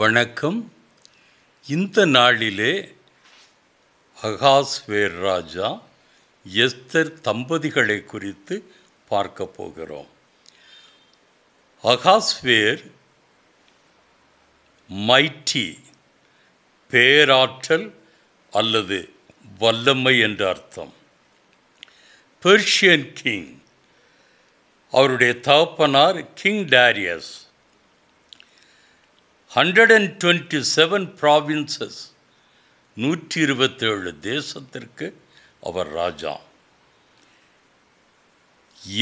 வணக்கம். இந்த நாளிலே அகாஸ்வேர் ராஜா எஸ்தர் தம்பதிகளை குறித்து பார்க்க போகிறோம். அகாஸ்வேர் மைட்டி, பேராற்றல் அல்லது வல்லமை என்ற அர்த்தம். Persian king. அவருடைய தகப்பனார் கிங் டாரியஸ். 127 ப்ராவின்சஸ், 127 தேசத்திற்கு அவர் ராஜா.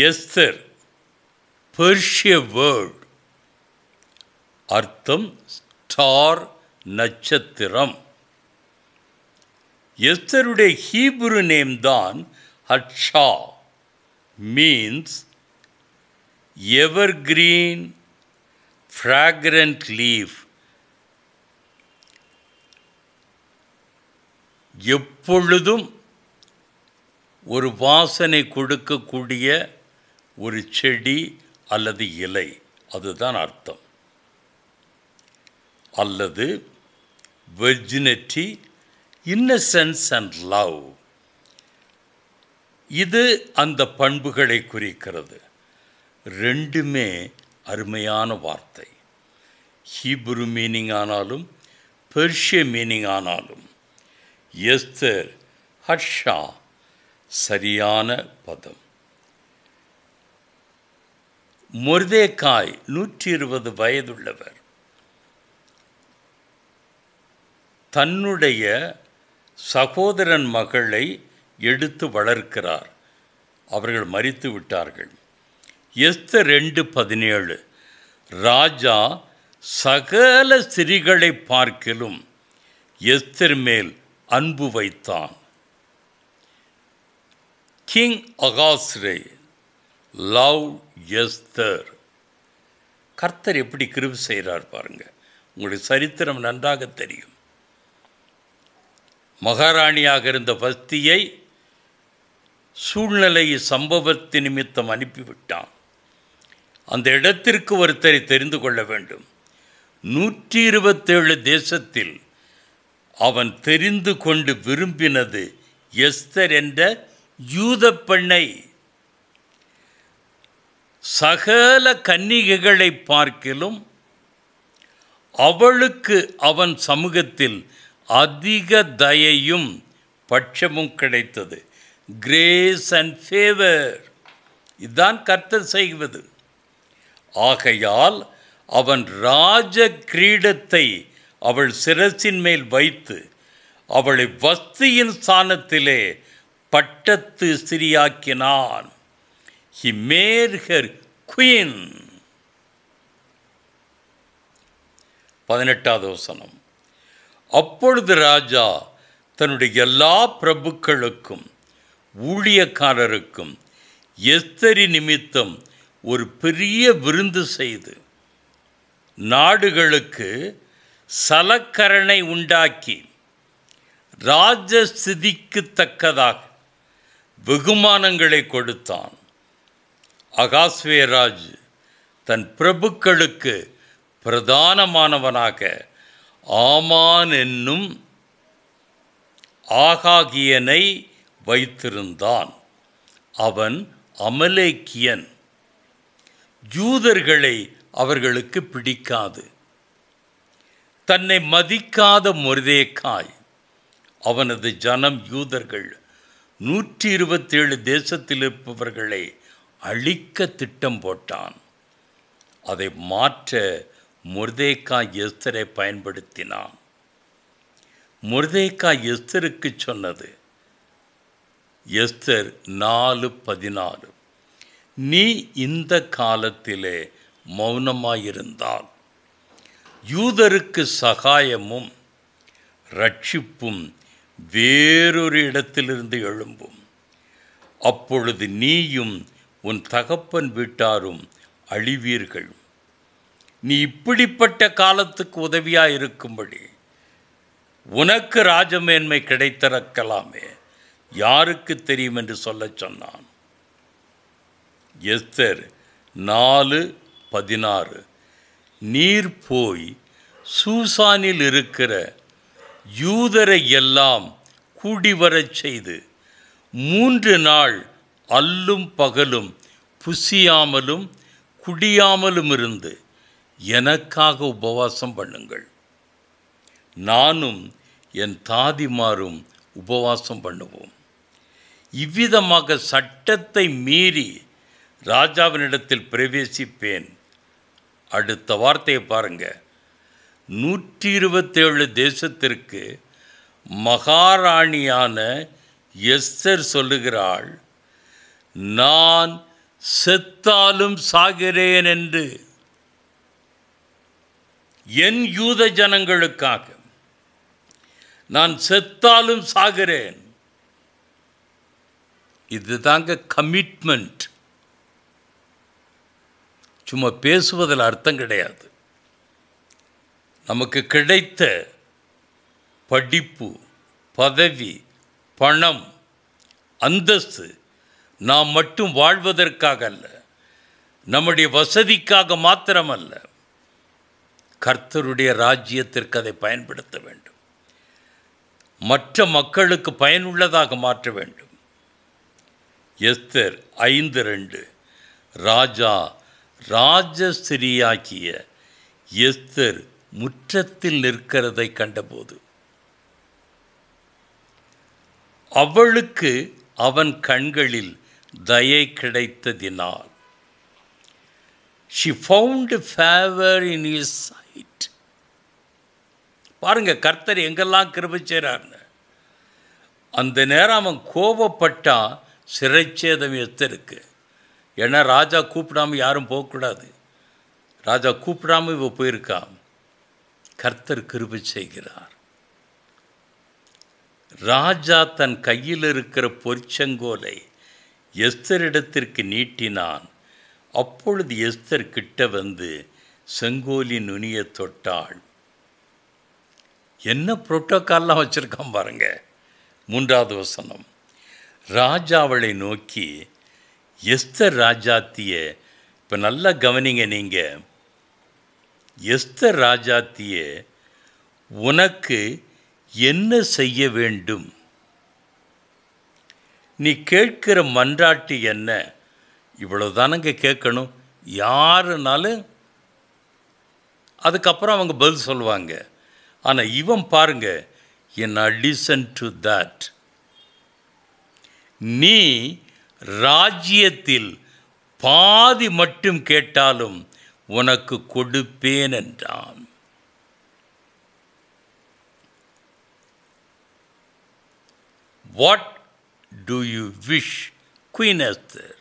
எஸ்தர், பெர்ஷிய வேர்ட், அர்த்தம் ஸ்டார், நட்சத்திரம். எஸ்தருடைய ஹீப்ரு நேம் தான் ஹட்ஷா, மீன்ஸ் evergreen fragrant leaf. எப்பொழுதும் ஒரு வாசனை கொடுக்கக்கூடிய ஒரு செடி அல்லது இலை, அதுதான் அர்த்தம். அல்லது virginity, innocence and love, இது அந்த பண்புகளை குறிக்கிறது. ரெண்டுமே அருமையான வார்த்தை. ஹீப்ரு மீனிங் ஆனாலும் பெர்ஷிய மீனிங் ஆனாலும் எஸ்தர், ஹட்ஷா சரியான பதம். மொர்தெகாய் 120 வயதுள்ளவர். தன்னுடைய சகோதரன் மகளை எடுத்து வளர்க்கிறார். அவர்கள் மரித்து விட்டார்கள். எஸ்தர் 2:17, ராஜா சகல ஸ்திரீகளை பார்க்கிலும் எஸ்தர் மேல் அன்பு வைத்தான். கிங் அகாஸ்வே லவ் எஸ்தர். கர்த்தர் எப்படி கிருபை செய்கிறார் பாருங்க. உங்களுடைய சரித்திரம் நன்றாக தெரியும். மகாராணியாக இருந்த வஸ்தியை சூழ்நிலை சம்பவத்தின் நிமித்தம் அனுப்பிவிட்டான். அந்த இடத்திற்கு ஒருத்தரை தெரிந்து கொள்ள வேண்டும். 127 தேசத்தில் அவன் தெரிந்து கொண்டு விரும்பினது எஸ்தர் என்ற யூத பெண்ணை. சகல கன்னிகைகளை பார்க்கிலும் அவளுக்கு அவன் சமூகத்தில் அதிக தயையும் பட்சமும் கிடைத்தது. கிரேஸ் அண்ட் ஃபேவர், இதுதான் கர்த்தர் செய்வது. ஆகையால் அவன் ராஜ கிரீடத்தை அவள் சிரசின் மேல் வைத்து அவளை வஸ்தியின் ஸ்தானத்திலே பட்டத்து ஸ்திரியாக்கினான். He made her queen. 18வது வசனம். அப்பொழுது ராஜா தன்னுடைய எல்லா பிரபுக்களுக்கும் ஊழியக்காரருக்கும் எஸ்தரி நிமித்தம் ஒரு பெரிய விருந்து செய்து நாடுகளுக்கு சலக்கரணை உண்டாக்கி ராஜஸ்திதிக்கு தக்கதாக வெகுமானங்களை கொடுத்தான். அகாஸ்வேராஜ் தன் பிரபுக்களுக்கு பிரதானமானவனாக ஆமான் என்னும் ஆகாகியனை வைத்திருந்தான். அவன் அமலேக்கியன். யூதர்களை அவர்களுக்கு பிடிக்காது. தன்னை மதிக்காத மொர்தெகாய், அவனது ஜனம் யூதர்கள் 127 தேசத்தில் இருப்பவர்களை அழிக்க திட்டம் போட்டான். அதை மாற்ற மொர்தெகாய் எஸ்தரை பயன்படுத்தினான். மொர்தெகாய் எஸ்தருக்கு சொன்னது, எஸ்தர் 4:16, நீ இந்த காலத்திலே மௌனமாயிருந்தால் யூதருக்கு சகாயமும் ரட்சிப்பும் வேறொரு இடத்திலிருந்து எழும்பும். அப்பொழுது நீயும் உன் தகப்பன் வீட்டாரும் அழிவீர்கள். நீ இப்படிப்பட்ட காலத்துக்கு உதவியாக இருக்கும்படி உனக்கு ராஜமேன்மை கிடைத்திருக்கலாமே, யாருக்கு தெரியும் என்று சொல்லச் சொன்னான். எஸ்தர் 4:16, நீர் போய் சூசானில் இருக்கிற யூதரை எல்லாம் கூடிவரச் செய்து 3 நாள் அல்லும் பகலும் புசியாமலும் குடியாமலும் இருந்து எனக்காக உபவாசம் பண்ணுங்கள். நானும் என் தாதிமாரும் உபவாசம் பண்ணுவோம். இவ்விதமாக சட்டத்தை மீறி ராஜாவினிடத்தில் பிரவேசிப்பேன். அடுத்த வார்த்தையை பாருங்க. 127 தேசத்திற்கு மகாராணியான எஸ்தர் சொல்லுகிறாள், நான் செத்தாலும் சாகிறேன் என்று. என் யூத ஜனங்களுக்காக நான் செத்தாலும் சாகிறேன். இதுதாங்க கமிட்மெண்ட். சும்மா பேசுவதில் அர்த்தம் கிடையாது. நமக்கு கிடைத்த படிப்பு, பதவி, பணம், அந்தஸ்து நாம் மட்டும் வாழ்வதற்காக அல்ல, நம்முடைய வசதிக்காக மாத்திரமல்ல, கர்த்தருடைய ராஜ்யத்திற்கு அதை பயன்படுத்த வேண்டும். மற்ற மக்களுக்கு பயனுள்ளதாக மாற்ற வேண்டும். எஸ்தர் 5:2 ராஜா ராஜஸ்திரியாகிய எஸ்தர் முற்றத்தில் நிற்கிறதை கண்டபோது அவளுக்கு அவன் கண்களில் தயை கிடைத்ததினால் she found favor in his sight. பாருங்க, கர்த்தர் எங்கெல்லாம் கிருபை செய்றார்னு. அந்த நேரம் அவன் கோபப்பட்டா சிறைச்சேதம் எஸ்தருக்கு. ஏன்னா ராஜா கூப்பிடாமல் யாரும் போகக்கூடாது. ராஜா கூப்பிடாமல் இவ போயிருக்கான். கர்த்தர் கிருபை செய்கிறார். ராஜா தன் கையில் இருக்கிற பொற்செங்கோலை எஸ்தரிடத்திற்கு நீட்டினான். அப்பொழுது எஸ்தர் கிட்ட வந்து செங்கோலின் நுனியை தொட்டாள். என்ன புரோட்டோக்கால்லாம் வச்சுருக்கான் பாருங்க. 3வது வசனம். ராஜா அவளை நோக்கி, எஸ்தர் ராஜாத்திய, இப்போ நல்லா கவனிங்க நீங்கள், எஸ்தர் ராஜாத்திய, உனக்கு என்ன செய்ய வேண்டும்? நீ கேட்கிற மன்றாட்டு என்ன? இவ்வளோதானங்க கேட்கணும். யாருனாலும் அதுக்கப்புறம் அவங்க பதில் சொல்லுவாங்க. ஆனால் இவன் பாருங்க, in addition to that, நீ ராஜ்யத்தில் பாதி மட்டும் கேட்டாலும் உனக்கு கொடுப்பேன் என்றான். What do you wish, Queen Esther?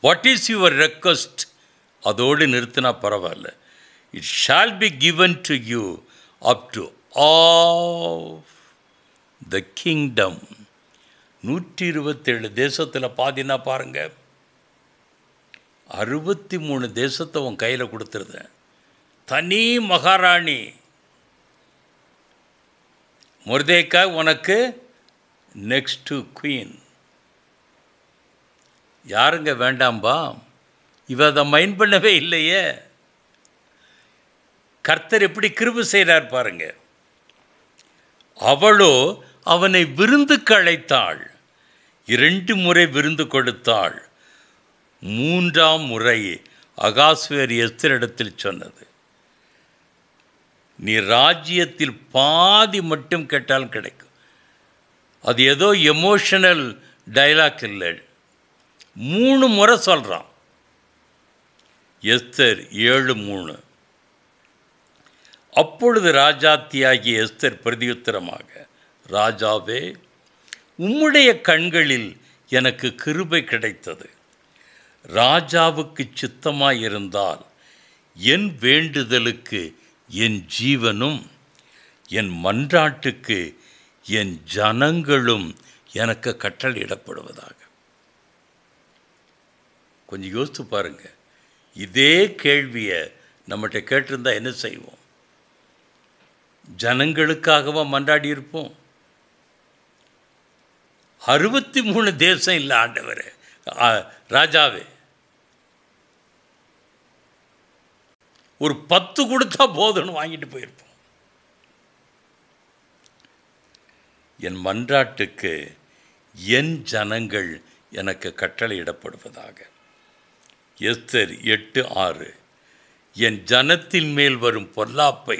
What is your request? அதோடு நிறுத்தினா பரவாயில்ல. It shall be given to you up to all the kingdom. 127 தேசத்தில் பாதினா பாருங்க, 63 தேசத்தை உன் கையில் கொடுத்துருதேன். தனி மகாராணி மொர்தெகாய் உனக்கு நெக்ஸ்ட் குயின். யாருங்க வேண்டாம்பா? இவ அதை மைண்ட் பண்ணவே இல்லையே. கர்த்தர் எப்படி கிருபை செய்கிறார் பாருங்க. அவளோ அவனை விருந்துக்கு அழைத்தாள். 2 முறை விருந்து கொடுத்தாள். 3ஆம் முறை அகாஸ்வேர் எஸ்தரிடத்தில் சொன்னது, நீ ராஜ்யத்தில் பாதி மட்டும் கேட்டாலும் கிடைக்கும். அது ஏதோ எமோஷனல் டைலாக் இல்லை. 3 முறை சொல்கிறான். எஸ்தர் 7:3. அப்பொழுது ராஜாத்தியாகிய எஸ்தர் பிரதியுத்தரமாக, ராஜாவே, உம்முடைய கண்களில் எனக்கு கிருபை கிடைத்தது. ராஜாவுக்கு சித்தமாயிருந்தால் என் வேண்டுதலுக்கு என் ஜீவனும் என் மன்றாட்டுக்கு என் ஜனங்களும் எனக்கு கட்டளையிடப்படுவதாக. கொஞ்சம் யோசித்து பாருங்க. இதே கேள்வியை நம்மகிட்ட கேட்டிருந்தா என்ன செய்வோம்? ஜனங்களுக்காகவா மன்றாடி இருப்போம்? 63 தேசம் இல்லை ஆண்டவரே, ராஜாவே, ஒரு 10 கொடுத்தா போதும்னு வாங்கிட்டு போயிருப்போம். என் மன்றாட்டுக்கு என் ஜனங்கள் எனக்கு கட்டளையிடப்படுவதாக. எஸ்தர் 8:6. என் ஜனத்தின் மேல் வரும் பொல்லாப்பை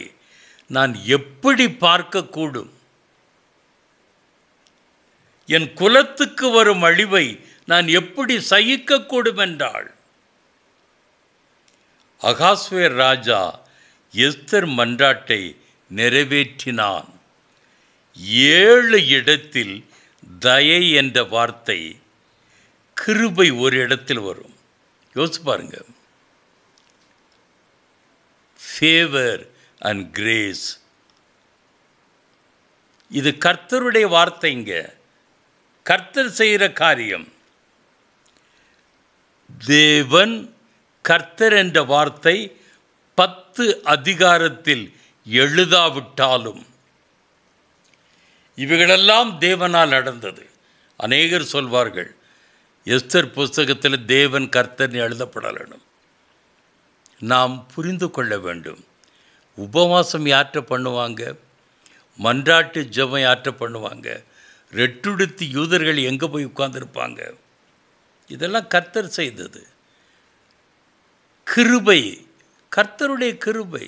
நான் எப்படி பார்க்கக்கூடும்? என் குலத்துக்கு வரும் அழிவை நான் எப்படி சகிக்கக்கூடும் என்றாள். அகாஸ்வேர் ராஜா எஸ்தர் மன்றாட்டை நிறைவேற்றினான். 7 இடத்தில் தயை என்ற வார்த்தை, கிருபை ஒரு இடத்தில் வரும். யோசிச்சு பாருங்க. ஃபேவர் அண்ட் கிரேஸ், இது கர்த்தருடைய வார்த்தைங்க. கர்த்தர் செய்கிற காரியம். தேவன் கர்த்தர் என்ற வார்த்தை 10 அதிகாரத்தில் எழுதாவிட்டாலும் இவைகளெல்லாம் தேவனால் நடந்தது. அநேகர் சொல்வார்கள், எஸ்தர் புஸ்தகத்தில் தேவன் கர்த்தர் எழுதப்படணும். நாம் புரிந்து கொள்ள வேண்டும். உபவாசம் யாற்ற பண்ணுவாங்க, மன்றாட்டு ஜெபம் யாற்ற பண்ணுவாங்க, ரெட்டுடுத்தி யூதர்கள் எங்கே போய் உட்கார்ந்துருப்பாங்க, இதெல்லாம் கர்த்தர் செய்தது. கிருபை, கர்த்தருடைய கிருபை.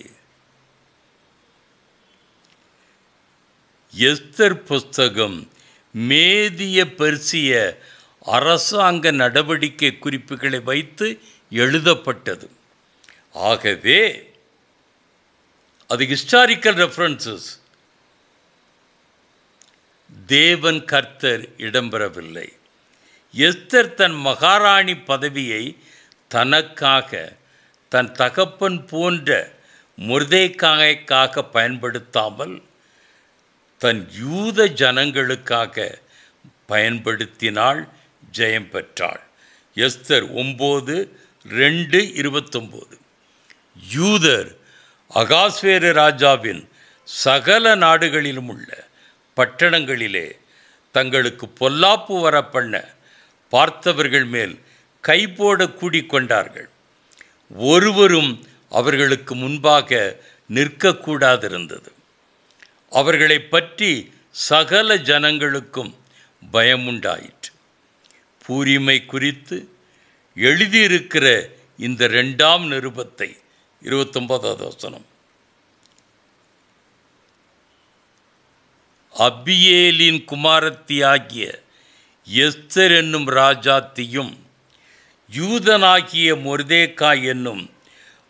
எஸ்தர் புஸ்தகம் மேதிய பெர்சிய அரசாங்க நடவடிக்கை குறிப்புகளை வைத்து எழுதப்பட்டது. ஆகவே அது ஹிஸ்டாரிக்கல் ரெஃபரன்சஸ். தேவன் கர்த்தர் இடம்பெறவில்லை. எஸ்தர் தன் மகாராணி பதவியை தனக்காக, தன் தகப்பன் போன்ற மொர்தெகாய்க்காக பயன்படுத்தாமல் தன் யூத ஜனங்களுக்காக பயன்படுத்தினாள், ஜெயம் பெற்றாள். எஸ்தர் 9:2-29. யூதர் அகாஸ்வேரு ராஜாவின் சகல நாடுகளிலும் உள்ள பட்டணங்களிலே தங்களுக்கு பொல்லாப்பு வரப்பண்ண பார்த்தவர்கள் மேல் கைபோட கூடிக்கொண்டார்கள். ஒருவரும் அவர்களுக்கு முன்பாக நிற்கக்கூடாதிருந்தது. அவர்களை பற்றி சகல ஜனங்களுக்கும் பயமுண்டாயிற்று. பூரிமை குறித்து எழுதியிருக்கிற இந்த 2ஆம் நிருபத்தை 29வது வசனம், அபியேலின் குமாரத்தியாகிய எஸ்தர் என்னும் ராஜாத்தியும் யூதனாகிய மொர்தெகாய் என்னும்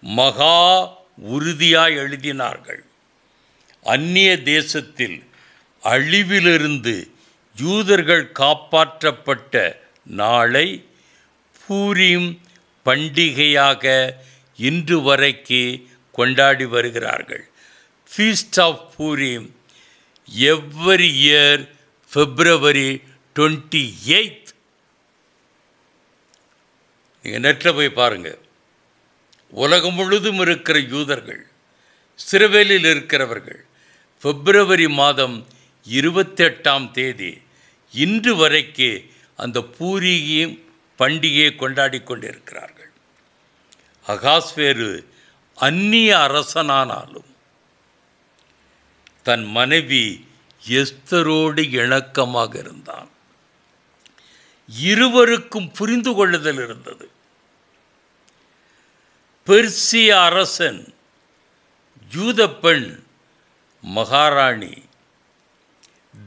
மகா உறுதியாய் எழுதினார்கள். அந்நிய தேசத்தில் அழிவிலிருந்து யூதர்கள் காப்பாற்றப்பட்ட நாளை பூரீம் பண்டிகையாக இன்று வரைக்கு கொண்டாடி வருகிறார்கள். Feast of Purim every year February 28. நீங்கள் நெட்டில் போய் பாருங்கள். உலகம் முழுதும் இருக்கிற யூதர்கள், இஸ்ரவேலில் இருக்கிறவர்கள் February மாதம் 28ஆம் தேதி இன்று வரைக்கு அந்த பூரியும் பண்டிகையை கொண்டாடி கொண்டிருக்கிறார்கள். அகாஸ்வேரு அந்நிய அரசனானாலும் தன் மனைவி எஸ்தரோடு இணக்கமாக இருந்தான். இருவருக்கும் புரிந்து கொள்ளுதல் இருந்தது. பெர்சிய அரசன், யூத பெண் மகாராணி,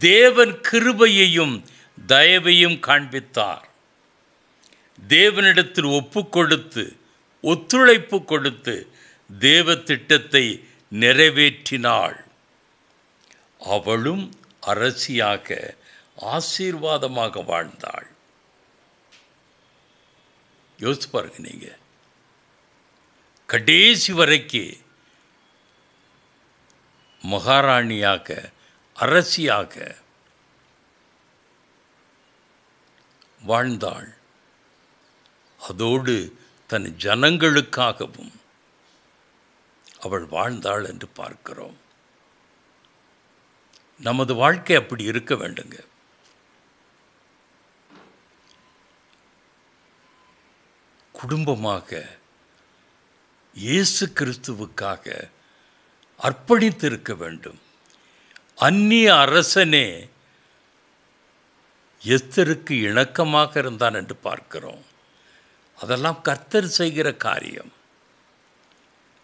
தேவன் கிருபையையும் தயவையும் காண்பித்தார். தேவனிடத்தில் ஒப்புக்கொடுத்து ஒத்துழைப்பு கொடுத்து தேவ திட்டத்தை நிறைவேற்றினாள். அவளும் அரசியாக ஆசீர்வாதமாக வாழ்ந்தாள். யோசிச்சு பாருங்க, நீங்க கடைசி வரைக்கு மகாராணியாக, அரசியாக வாழ்ந்தாள். அதோடு தன் ஜனங்களுக்காகவும் அவள் வாழ்ந்தாள் என்று பார்க்கிறோம். நமது வாழ்க்கை அப்படி இருக்க வேண்டுங்க. குடும்பமாக இயேசு கிறிஸ்துவுக்காக அர்ப்பணித்திருக்க வேண்டும். அந்நிய அரசனே எஸ்தருக்கு இணக்கமாக இருந்தான் என்று பார்க்கிறோம். அதெல்லாம் கர்த்தர் செய்கிற காரியம்.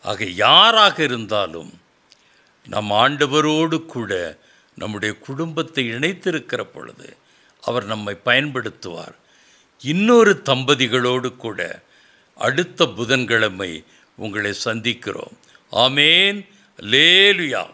ஆக யாராக இருந்தாலும் நம் ஆண்டவரோடு கூட நம்முடைய குடும்பத்தை இணைத்திருக்கிற பொழுது அவர் நம்மை பயன்படுத்துவார். இன்னொரு தம்பதிகளோடு கூட அடுத்த புதன்கிழமை உங்களை சந்திக்கிறோம். ஆமேன். அல்லேலூயா.